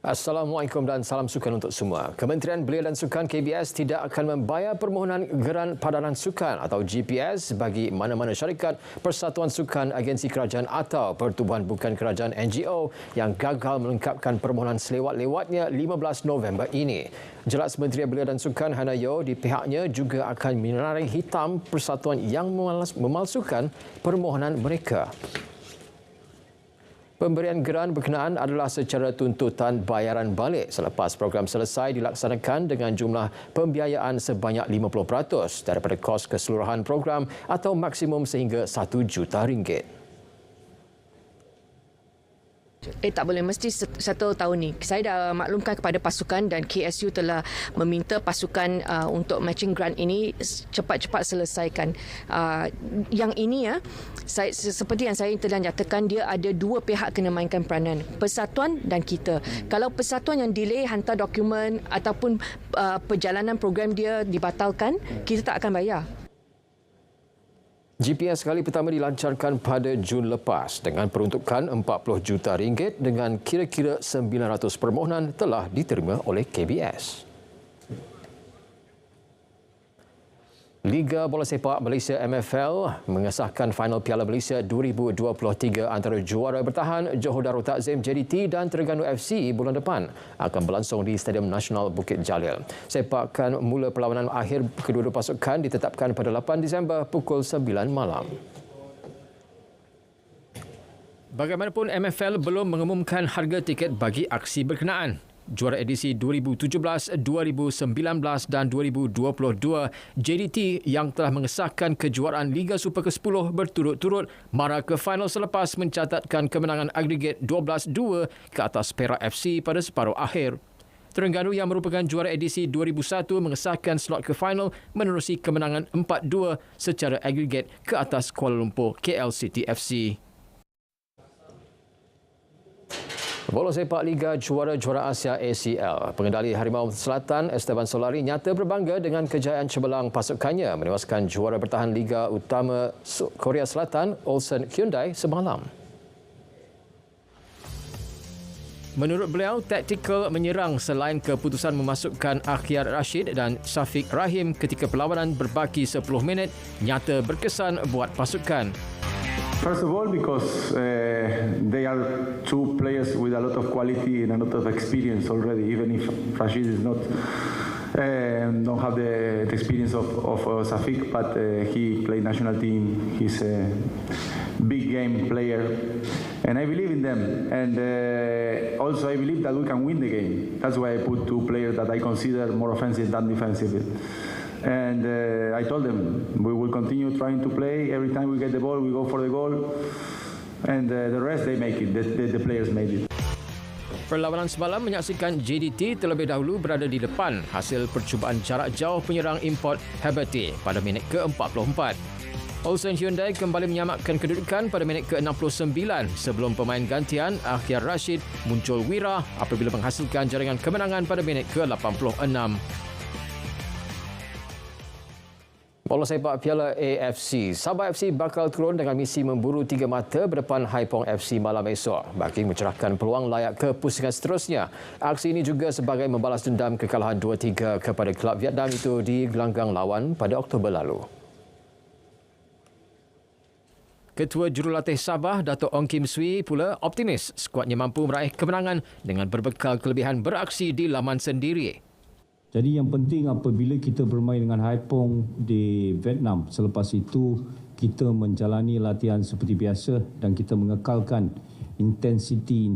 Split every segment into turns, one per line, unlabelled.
Assalamualaikum dan salam sukan untuk semua. Kementerian Belia dan Sukan KBS tidak akan membayar permohonan Geran Padanan Sukan atau GPS bagi mana-mana syarikat, persatuan sukan, agensi kerajaan atau pertubuhan bukan kerajaan NGO yang gagal melengkapkan permohonan selewat-lewatnya 15 November ini. Jelas Menteri Belia dan Sukan Hannah Yeoh di pihaknya juga akan menarik hitam persatuan yang memalsukan permohonan mereka. Pemberian geran berkenaan adalah secara tuntutan bayaran balik selepas program selesai dilaksanakan dengan jumlah pembiayaan sebanyak 50% daripada kos keseluruhan program atau maksimum sehingga RM1 juta.
Tak boleh, mesti satu tahun ni. Saya dah maklumkan kepada pasukan dan KSU telah meminta pasukan untuk matching grant ini cepat-cepat selesaikan. Yang ini seperti yang saya telah nyatakan, dia ada dua pihak kena mainkan peranan, persatuan dan kita. Kalau persatuan yang delay hantar dokumen ataupun perjalanan program dia dibatalkan, kita tak akan bayar.
GPS kali pertama dilancarkan pada Jun lepas dengan peruntukan RM40 juta dengan kira-kira 900 permohonan telah diterima oleh KBS. Liga Bola Sepak Malaysia MFL mengesahkan final Piala Malaysia 2023 antara juara bertahan Johor Darul Takzim JDT dan Terengganu FC bulan depan akan berlangsung di Stadium Nasional Bukit Jalil. Sepakan mula perlawanan akhir kedua-dua pasukan ditetapkan pada 8 Disember pukul 9 malam. Bagaimanapun, MFL belum mengumumkan harga tiket bagi aksi berkenaan. Juara edisi 2017, 2019 dan 2022, JDT yang telah mengesahkan kejuaraan Liga Super ke-10 berturut-turut mara ke final selepas mencatatkan kemenangan agregat 12-2 ke atas Perak FC pada separuh akhir. Terengganu yang merupakan juara edisi 2001 mengesahkan slot ke final menerusi kemenangan 4-2 secara agregat ke atas Kuala Lumpur KL City FC. Bola Sepak Liga Juara-Juara Asia ACL. Pengendali Harimau Selatan Esteban Solari nyata berbangga dengan kejayaan cemerlang pasukannya menewaskan juara bertahan Liga Utama Korea Selatan Ulsan Hyundai semalam. Menurut beliau, taktikal menyerang selain keputusan memasukkan Akhyar Rashid dan Syafiq Rahim ketika perlawanan berbaki 10 minit nyata berkesan buat pasukan.
First of all, because they are two players with a lot of quality and a lot of experience already. Even if Rashid is not don't have the experience of Safiq, but he played national team. He's a big game player, and I believe in them. And also, I believe that we can win the game. That's why I put two players that I consider more offensive than defensive. And I told them we will continue trying to play. Every time we get the ball, we go for the goal. And the rest, they make it. The players made it.
Perlawanan semalam menyaksikan JDT terlebih dahulu berada di depan hasil percubaan jarak jauh penyerang import Habati pada minit ke-44. Ulsan Hyundai kembali menyamakkan kedudukan pada minit ke-69 sebelum pemain gantian Akhyar Rashid muncul wira apabila menghasilkan jaringan kemenangan pada minit ke-86. Bola Sepak Piala AFC. Sabah FC bakal turun dengan misi memburu 3 mata berdepan Haipong FC malam esok bagi mencerahkan peluang layak ke pusingan seterusnya. Aksi ini juga sebagai membalas dendam kekalahan 2-3 kepada kelab Vietnam itu di gelanggang lawan pada Oktober lalu. Ketua Jurulatih Sabah, Dato' Ong Kim Swee pula optimis skuadnya mampu meraih kemenangan dengan berbekal kelebihan beraksi di laman sendiri.
Jadi yang penting apabila kita bermain dengan Haipong di Vietnam, selepas itu kita menjalani latihan seperti biasa dan kita mengekalkan intensiti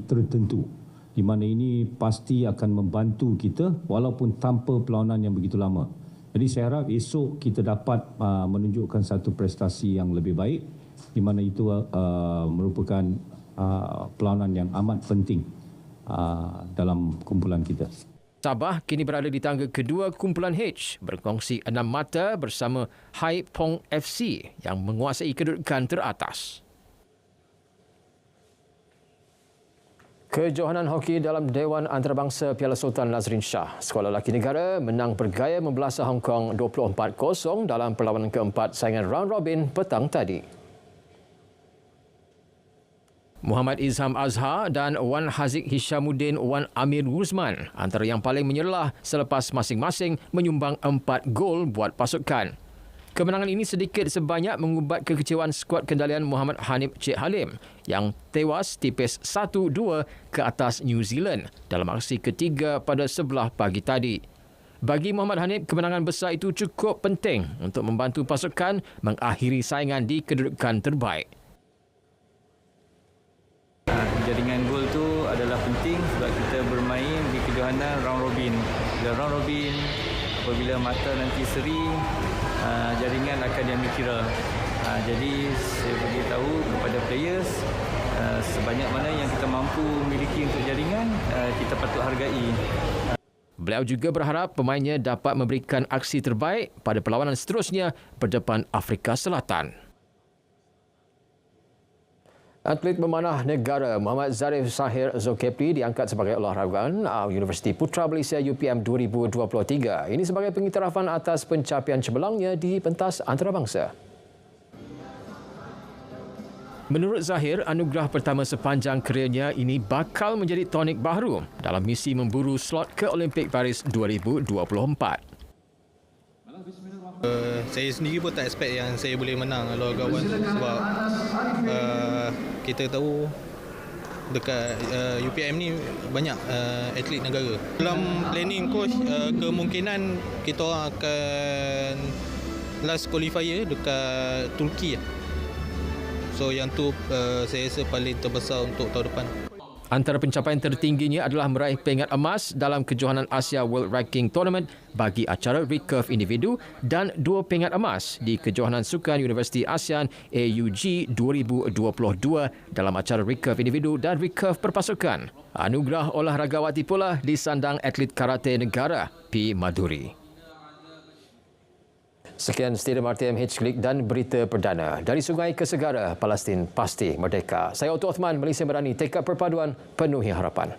tertentu, di mana ini pasti akan membantu kita walaupun tanpa perlawanan yang begitu lama. Jadi saya harap esok kita dapat menunjukkan satu prestasi yang lebih baik, di mana itu merupakan perlawanan yang amat penting dalam kumpulan kita.
Sabah kini berada di tangga kedua kumpulan H berkongsi 6 mata bersama Haipong FC yang menguasai kedudukan teratas. Kejohanan hoki dalam Dewan Antarabangsa Piala Sultan Nazrin Shah. Skuad lelaki negara menang bergaya membelasah Hong Kong 24-0 dalam perlawanan keempat saingan round robin petang tadi. Muhammad Izham Azhar dan Wan Haziq Hishamuddin Wan Amir Guzman antara yang paling menyerlah selepas masing-masing menyumbang 4 gol buat pasukan. Kemenangan ini sedikit sebanyak mengubat kekecewaan skuad kendalian Muhammad Hanif Cik Halim yang tewas tipis 1-2 ke atas New Zealand dalam aksi ketiga pada sebelah pagi tadi. Bagi Muhammad Hanif, kemenangan besar itu cukup penting untuk membantu pasukan mengakhiri saingan di kedudukan terbaik.
Jaringan gol tu adalah penting sebab kita bermain di kejohanan round robin. Bila round robin, apabila mata nanti seri, jaringan akan diambil kira. Jadi saya beritahu kepada players, sebanyak mana yang kita mampu miliki untuk jaringan, kita patut hargai.
Beliau juga berharap pemainnya dapat memberikan aksi terbaik pada perlawanan seterusnya berdepan Afrika Selatan. Atlet memanah negara Muhammad Zarif Zahir Zulkifli diangkat sebagai olahragawan Universiti Putra Malaysia UPM 2023. Ini sebagai pengiktirafan atas pencapaian cemerlangnya di pentas antarabangsa. Menurut Zahir, anugerah pertama sepanjang kerjanya ini bakal menjadi tonik baharu dalam misi memburu slot ke Olimpik Paris 2024.
Saya sendiri pun tak expect yang saya boleh menang olahragawan sebab kita tahu dekat UPM ni banyak atlet negara. Dalam planning coach, kemungkinan kita orang akan last qualifier dekat Turki. So yang tu saya rasa paling terbesar untuk tahun depan.
Antara pencapaian tertingginya adalah meraih peringkat emas dalam kejohanan Asia World Ranking Tournament bagi acara recurve individu dan 2 peringkat emas di kejohanan sukan Universiti ASEAN AUG 2022 dalam acara recurve individu dan recurve perpasukan. Anugerah olahragawati pula disandang atlet karate negara P. Maduri. Sekian Stadium RTMH Klik dan berita perdana. Dari sungai ke segara, Palestin pasti merdeka. Saya Otto Othman, Malaysia Berani, tekad perpaduan, penuhi harapan.